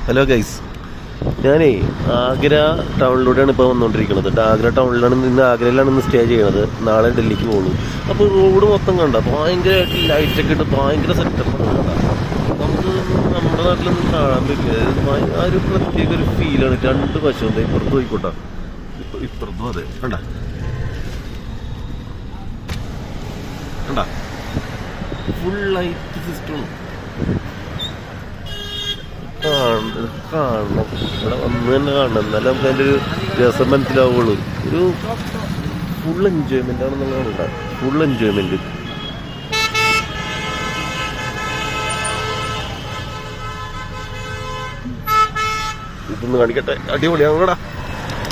Hello guys, ഞാനേ ആഗ്ര ടൗണിലൂടെയാണ് ഇപ്പോൾ വന്നുകൊണ്ടിരിക്കുന്നത്. ആഗ്ര ടൗണിലാണ് ഇന്ന്, ആഗ്രയിലാണ് ഇന്ന് സ്റ്റേ ചെയ്യണത്. നാളെ ഡൽഹിക്ക് പോകുന്നു. അപ്പോൾ റോഡ് മൊത്തം കണ്ട ഭയങ്കരമായിട്ട് ലൈറ്റൊക്കെ ഇട്ട് ഭയങ്കര സെറ്റപ്പാണ്. നമുക്ക് നമ്മുടെ നാട്ടിലൊന്നും കാണാൻ പറ്റില്ല. ആ ഒരു പ്രത്യേക ഒരു ഫീലാണ്. രണ്ട് വശം ഇപ്പുറത്ത് പോയിക്കോട്ടെ, ഇപ്പുറത്തും അതെ കണ്ട കണ്ട ഫുൾ ലൈറ്റ് സിസ്റ്റം കാണണം. ഇവിടെ വന്ന് തന്നെ കാണണം, എന്നാലും നമുക്ക് അതിൻ്റെ ഒരു രസം മനസ്സിലാവുള്ളൂ. ഒരു ഫുൾ എൻജോയ്മെൻ്റ് ആണെന്നുള്ളതാണ് ഇവിടെ. Full enjoyment. ഇതൊന്ന് കാണിക്കട്ടെ, അടിപൊളിയാണ് ഇവിടെ.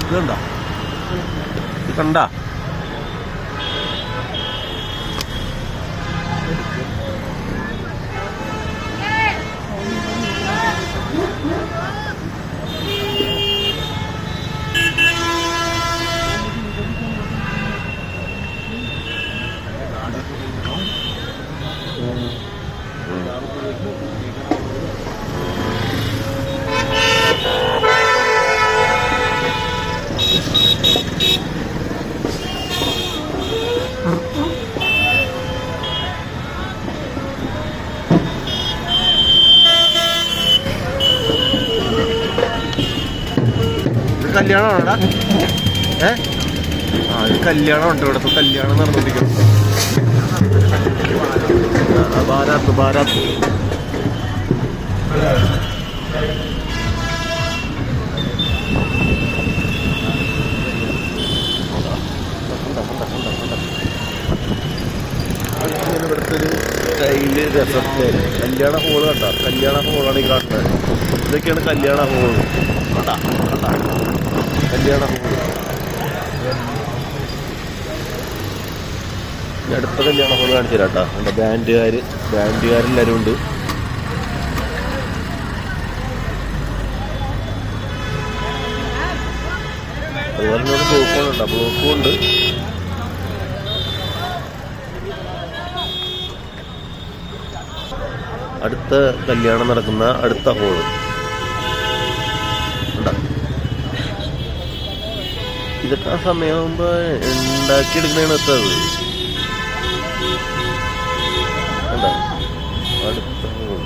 ഇത് കണ്ട, ഇത് കണ്ട കല്യാണമാണോടാ? ഇത് കല്യാണമുണ്ട്. ഇവിടുത്തെ കല്യാണം നടന്നുകൊണ്ടിരിക്കുന്നു. ബാരാത്ത് ബാരാത്ത് ഇവിടുത്തെ ഒരു സ്റ്റൈല് രസത്തെ കല്യാണ ഹോള് കണ്ട. കല്യാണ ഹോളാണ് ഈ കാണുന്നത്. ഇതൊക്കെയാണ് കല്യാണ ഹോള്. കണ്ട കണ്ട കല്യാണ ഹോള്. അടുത്ത കല്യാണ ഹോള് കാണിച്ചു തരാം കേട്ടോ. എൻ്റെ ബാൻഡുകാരെല്ലാവരും ഉണ്ട്. അതുപോലെ തന്നെ ബ്ലോക്കുകളുണ്ടോ? ബ്ലോക്കും ഉണ്ട്. അടുത്ത കല്യാണം നടക്കുന്ന അടുത്ത ഹോള് ഉണ്ടോ? ഇതൊക്കെ ആ സമയമാകുമ്പോ ഉണ്ടാക്കിയെടുക്കുന്നതാണ് എത്തത്. കണ്ടോ? അടുത്ത ഹോള്.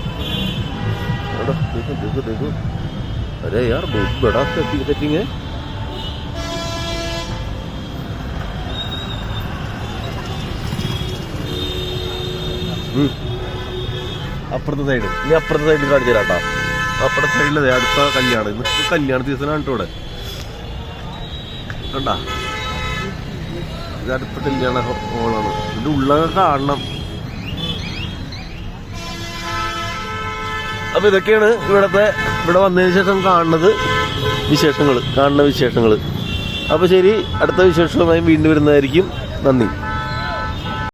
देखो अरे यार बहुत बड़ा सेटिंग है. അപ്പുറത്തെ സൈഡ്, ഇനി അപ്പുറത്തെ സൈഡിൽ കാണിച്ചു തരാം കേട്ടോ. അപ്പുറത്തെ സൈഡിലതെ അടുത്ത കല്യാണം. ഇന്ന് കല്യാണ സീസണാണ് കേട്ടോ ഇവിടെ. കണ്ടാ, ഇത് അടുത്ത കല്യാണ ഹോളാണ്. ഇതിൻ്റെ ഉള്ളൊക്കെ കാണണം. അപ്പൊ ഇതൊക്കെയാണ് ഇവിടെ വന്നതിന് ശേഷം കാണുന്ന വിശേഷങ്ങൾ. അപ്പൊ ശരി, അടുത്ത വിശേഷവുമായി വീണ്ടും വരുന്നതായിരിക്കും. നന്ദി.